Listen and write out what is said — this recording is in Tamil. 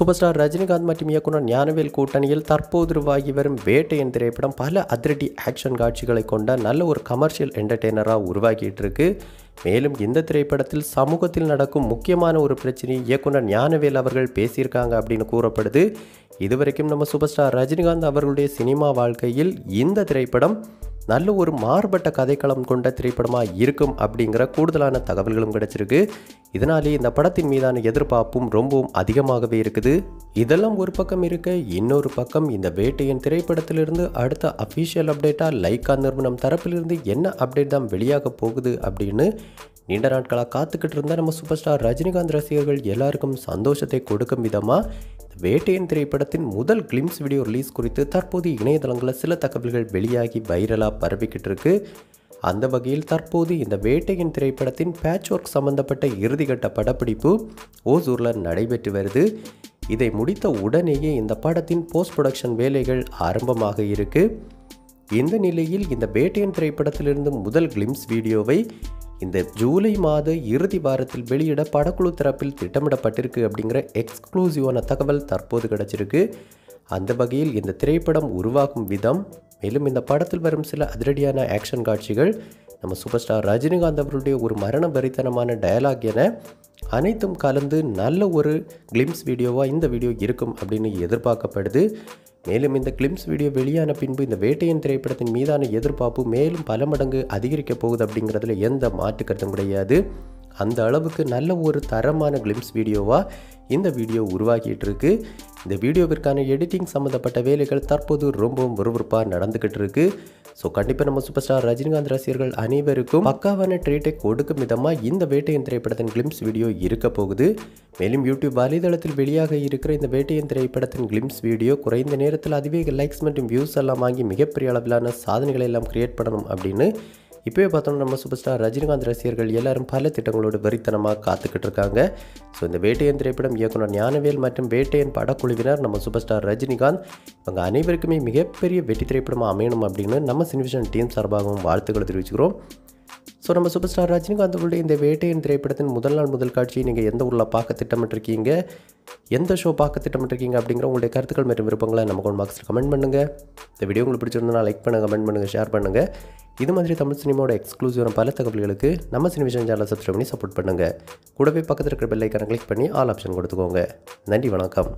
சூப்பர் ஸ்டார் ரஜினிகாந்த் மற்றும் இயக்குனர் ஞானவேல் கூட்டணியில் தற்போது உருவாகி வரும் வேட்டையன் திரைப்படம் பல அதிரடி ஆக்ஷன் காட்சிகளை கொண்ட நல்ல ஒரு கமர்ஷியல் என்டர்டெய்னராக உருவாக்கிட்டு இருக்கு. மேலும் இந்த திரைப்படத்தில் சமூகத்தில் நடக்கும் முக்கியமான ஒரு பிரச்சனையை இயக்குனர் ஞானவேல் அவர்கள் பேசியிருக்காங்க அப்படின்னு கூறப்படுது. இதுவரைக்கும் நம்ம சூப்பர் ஸ்டார் ரஜினிகாந்த் அவர்களுடைய சினிமா வாழ்க்கையில் இந்த திரைப்படம் நல்ல ஒரு மாறுபட்ட கதைக்களம் கொண்ட திரைப்படமாக இருக்கும் அப்படிங்கிற கூடுதலான தகவல்களும் கிடைச்சிருக்கு. இதனாலே இந்த படத்தின் மீதான எதிர்பார்ப்பும் ரொம்பவும் அதிகமாகவே இருக்குது. இதெல்லாம் ஒரு பக்கம் இருக்க, இன்னொரு பக்கம் இந்த வேட்டையன் திரைப்படத்திலிருந்து அடுத்த அஃபீஷியல் அப்டேட்டாக லைக்கா நிறுவனம் தரப்பிலிருந்து என்ன அப்டேட் தான் வெளியாக போகுது அப்படின்னு நீண்ட நாட்களாக காத்துக்கிட்டு இருந்தால் நம்ம சூப்பர் ஸ்டார் ரஜினிகாந்த் ரசிகர்கள் எல்லாருக்கும் சந்தோஷத்தை கொடுக்கும் விதமாக வேட்டையன் திரைப்படத்தின் முதல் கிளிம்ஸ் வீடியோ ரிலீஸ் குறித்து தற்போது இணையதளங்களில் சில தகவல்கள் வெளியாகி வைரலாக பரவிக்கிட்டு இருக்கு. அந்த வகையில் தற்போது இந்த வேட்டையன் திரைப்படத்தின் பேட்ச் ஒர்க் சம்பந்தப்பட்ட இறுதிக்கட்ட படப்பிடிப்பு ஓசூரில் நடைபெற்று வருது. இதை முடித்த உடனேயே இந்த படத்தின் போஸ்ட் ப்ரொடக்ஷன் வேலைகள் ஆரம்பமாக இருக்கு. இந்த நிலையில் இந்த வேட்டையன் திரைப்படத்திலிருந்து முதல் கிளிம்ஸ் வீடியோவை இந்த ஜூலை மாத இறுதி வாரத்தில் வெளியிட படக்குழு தரப்பில் திட்டமிடப்பட்டிருக்கு அப்படிங்கிற எக்ஸ்க்ளூசிவான தகவல் தற்போது கிடச்சிருக்கு. அந்த வகையில் இந்த திரைப்படம் உருவாகும் விதம், மேலும் இந்த படத்தில் வரும் சில அதிரடியான ஆக்ஷன் காட்சிகள், நம்ம சூப்பர் ஸ்டார் ரஜினிகாந்த் அவர்களுடைய ஒரு மரண பரித்தனமான டயலாக் என அனைத்தும் கலந்து நல்ல ஒரு கிளிம்ஸ் வீடியோவாக இந்த வீடியோ இருக்கும் அப்படின்னு எதிர்பார்க்கப்படுது. மேலும் இந்த கிளிம்ஸ் வீடியோ வெளியான பின்பு இந்த வேட்டையன் திரைப்படத்தின் மீதான எதிர்பார்ப்பு மேலும் பல மடங்கு அதிகரிக்கப் போகுது அப்படிங்கிறதுல எந்த மாற்று கருத்தும் கிடையாது. அந்த அளவுக்கு நல்ல ஒரு தரமான கிளிம்ஸ் வீடியோவாக இந்த வீடியோ உருவாக்கிட்டு இருக்கு. இந்த வீடியோவிற்கான எடிட்டிங் சம்மந்தப்பட்ட வேலைகள் தற்போது ரொம்பவும் விறுவிறுப்பாக நடந்துக்கிட்டு இருக்கு. ஸோ கண்டிப்பாக நம்ம சூப்பர் ஸ்டார் ரஜினிகாந்த் ரசிகர்கள் அனைவருக்கும் பக்காவான ட்ரீட்டை கொடுக்கும் விதமாக இந்த வேட்டையன் திரைப்படத்தின் கிளிம்ஸ் வீடியோ இருக்க போகுது. மேலும் யூடியூப் வலைதளத்தில் வெளியாக இருக்கிற இந்த வேட்டையன் திரைப்படத்தின் கிளிம்ஸ் வீடியோ குறைந்த நேரத்தில் அதிவேக லைக்ஸ் மற்றும் வியூஸ் எல்லாம் வாங்கி மிகப்பெரிய அளவிலான சாதனைகளை எல்லாம் கிரியேட் பண்ணணும் அப்படின்னு இப்போவே பார்த்தோம்னா நம்ம சூப்பர் ஸ்டார் ரஜினிகாந்த் ரசிகர்கள் எல்லாரும் பல திட்டங்களோடு வெறித்தனமாக காத்துக்கிட்டு இருக்காங்க. ஸோ இந்த வேட்டையன் திரைப்படம் இயக்குனர் ஞானவேல் மற்றும் வேட்டையன் படக்குழுவினர் நம்ம சூப்பர் ஸ்டார் ரஜினிகாந்த் இவங்க அனைவருக்குமே மிகப்பெரிய வெற்றி திரைப்படமாக அமையணும் அப்படின்னு நம்ம சினிவிஷன் டீம் சார்பாகவும் வாழ்த்துக்களை தெரிவிச்சுக்கிறோம். ஸோ நம்ம சூப்பர் ஸ்டார் ரஜினிகாந்த் அவர்களுடைய இந்த வேட்டையன் திரைப்படத்தின் முதல் நாள் முதல் காட்சியை நீங்கள் எந்த ஊரில் பார்க்க திட்டமிட்டிருக்கீங்க, எந்த ஷோ பார்க்க திட்டமிட்டிருக்கீங்க அப்படிங்கிற உங்களுடைய கருத்துக்கள் மற்றும் விருப்பங்களை நம்ம கமெண்ட் பாக்ஸில் கமெண்ட் பண்ணுங்கள். இந்த வீடியோ உங்களுக்கு பிடிச்சிருந்தா லைக் பண்ணுங்கள், கமெண்ட் பண்ணுங்கள், ஷேர் பண்ணுங்கள். இது மாதிரி தமிழ் சினிமாவோட எக்ஸ்க்ளூசிவான பல தகவல்களுக்கு நம்ம சினிவிஷன் சேனலை சப்ஸ்கிரைப் பண்ணி சப்போர்ட் பண்ணுங்கள். கூடவே பக்கத்தில் இருக்கிற பெல் ஐக்கானை கிளிக் பண்ணி ஆல் ஆப்ஷன் கொடுத்துக்கோங்க. நன்றி, வணக்கம்.